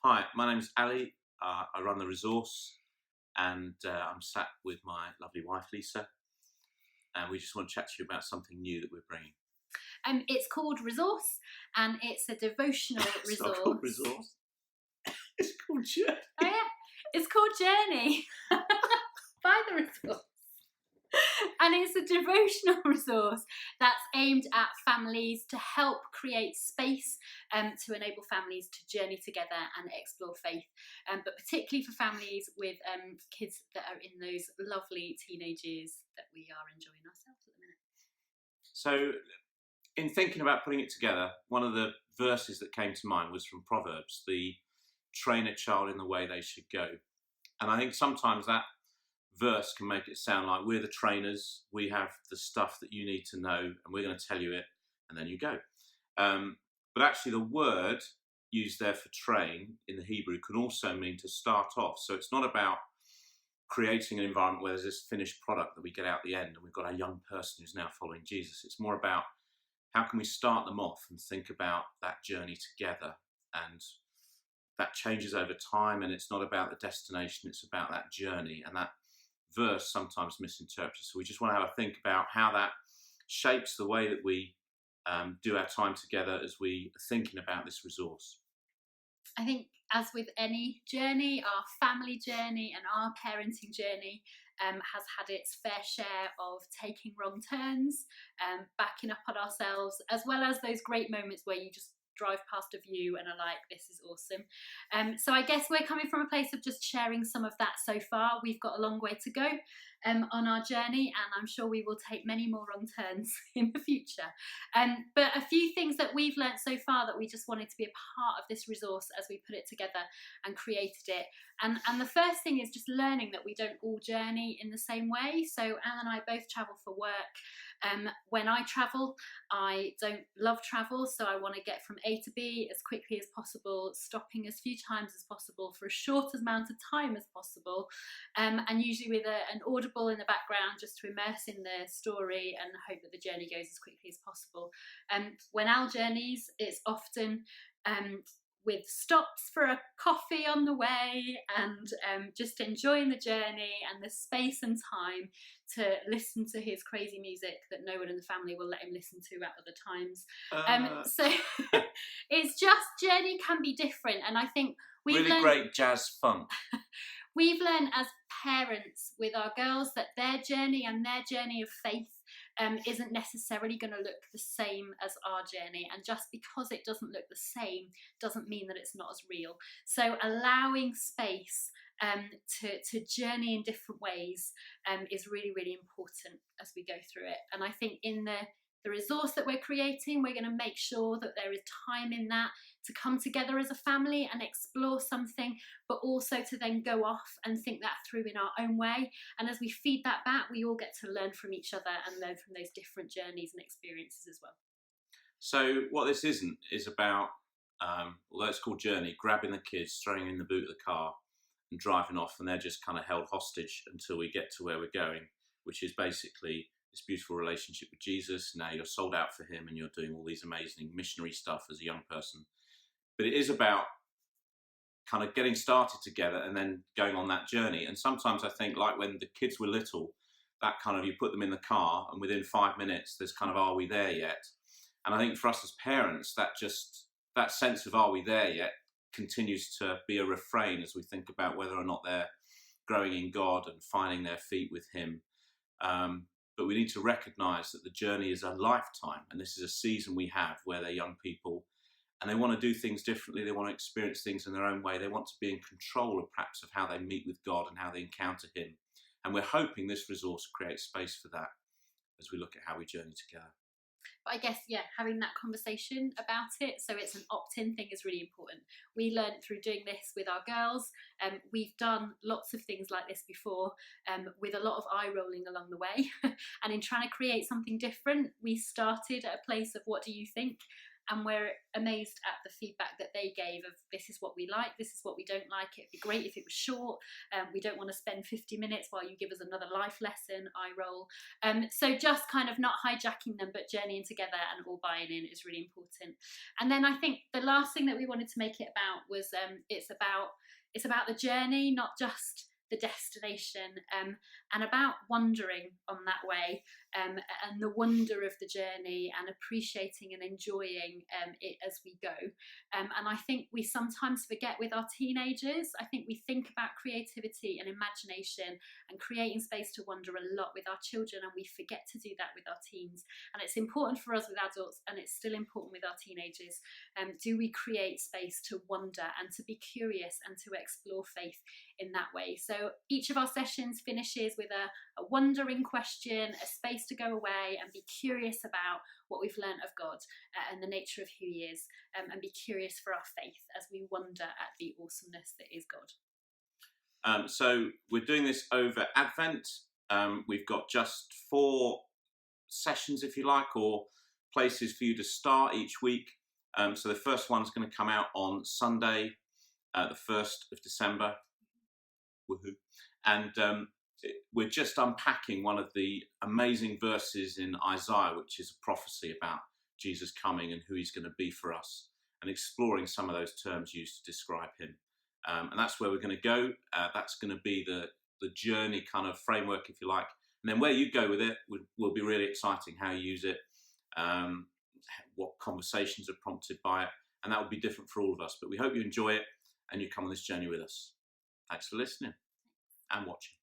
Hi, my name's Ali. I run the resource, and I'm sat with my lovely wife Lisa, and we just want to chat to you about something new that we're bringing. It's called Resource, and it's a devotional It's not resource. called resource. It's called Journey. Oh yeah, it's called Journey by the Resource, and it's a devotional resource that's aimed at families to help create space to enable families to journey together and explore faith, but particularly for families with kids that are in those lovely teenage years that we are enjoying ourselves at the minute. So, in thinking about putting it together, one of the verses that came to mind was from Proverbs: "The train a child in the way they should go." And I think sometimes that verse can make it sound like we're the trainers, we have the stuff that you need to know, and we're going to tell you it, and then you go. But actually, the word used there for train in the Hebrew can also mean to start off. So it's not about creating an environment where there's this finished product that we get out the end and we've got a young person who's now following Jesus. It's more about how can we start them off and think about that journey together. And that changes over time, and it's not about the destination, it's about that journey. And that verse sometimes misinterpreted. So we just want to have a think about how that shapes the way that we do our time together as we are thinking about this resource. I think, as with any journey, our family journey and our parenting journey has had its fair share of taking wrong turns, backing up on ourselves, as well as those great moments where you just drive past a view and are like, this is awesome. So I guess we're coming from a place of just sharing some of that so far. We've got a long way to go on our journey, and I'm sure we will take many more wrong turns in the future. But a few things that we've learnt so far that we just wanted to be a part of this resource as we put it together and created it. And the first thing is just learning that we don't all journey in the same way. So Anne and I both travel for work. When I travel, I don't love travel, so I want to get from A to B as quickly as possible, stopping as few times as possible for as short amount of time as possible, and usually with an audible in the background just to immerse in the story and hope that the journey goes as quickly as possible. When Al journeys, it's often with stops for a coffee on the way and just enjoying the journey and the space and time to listen to his crazy music that no one in the family will let him listen to at other times. So it's just, journey can be different, and I think we've really great jazz funk. We've learned as parents with our girls that their journey and their journey of faith isn't necessarily going to look the same as our journey, and just because it doesn't look the same doesn't mean that it's not as real. So allowing space to journey in different ways is really, really important as we go through it. And I think in the resource that we're creating, we're going to make sure that there is time in that to come together as a family and explore something, but also to then go off and think that through in our own way. And as we feed that back, we all get to learn from each other and learn from those different journeys and experiences as well. So what this isn't is about, although it's called Journey, grabbing the kids, throwing in the boot of the car and driving off, and they're just kind of held hostage until we get to where we're going, which is basically this beautiful relationship with Jesus. Now you're sold out for him and you're doing all these amazing missionary stuff as a young person. But it is about kind of getting started together and then going on that journey. And sometimes I think, like when the kids were little, that kind of, you put them in the car and within 5 minutes there's kind of, are we there yet? And I think for us as parents, that sense of are we there yet continues to be a refrain as we think about whether or not they're growing in God and finding their feet with him. But we need to recognise that the journey is a lifetime, and this is a season we have where they're young people and they want to do things differently. They want to experience things in their own way. They want to be in control of perhaps of how they meet with God and how they encounter him. And we're hoping this resource creates space for that as we look at how we journey together. But I guess, yeah, having that conversation about it, so it's an opt-in thing, is really important. We learned through doing this with our girls. We've done lots of things like this before, with a lot of eye rolling along the way. And in trying to create something different, we started at a place of what do you think? and we're amazed at the feedback that they gave of this is what we like, this is what we don't like. It'd be great if it was short. We don't want to spend 50 minutes while you give us another life lesson, eye roll. So just kind of not hijacking them, but journeying together and all buying in is really important. And then I think the last thing that we wanted to make it about was it's about the journey, not just the destination, and about wandering on that way, and the wonder of the journey, and appreciating and enjoying it as we go. And I think we sometimes forget with our teenagers. I think we think about creativity and imagination and creating space to wonder a lot with our children, and we forget to do that with our teens. And it's important for us with adults, and it's still important with our teenagers. Do we create space to wonder and to be curious and to explore faith in that way? So each of our sessions finishes with a wondering question, a space to go away and be curious about what we've learned of God and the nature of who he is, and be curious for our faith as we wonder at the awesomeness that is God. So we're doing this over Advent. We've got just 4 sessions, if you like, or places for you to start each week. So the first one's going to come out on Sunday, the 1st of December. Woohoo. And we're just unpacking one of the amazing verses in Isaiah, which is a prophecy about Jesus coming and who he's going to be for us, and exploring some of those terms used to describe him. And that's where we're going to go. That's going to be the journey kind of framework, if you like. And then where you go with it will be really exciting, how you use it, what conversations are prompted by it. And that will be different for all of us. But we hope you enjoy it and you come on this journey with us. Thanks for listening and watching.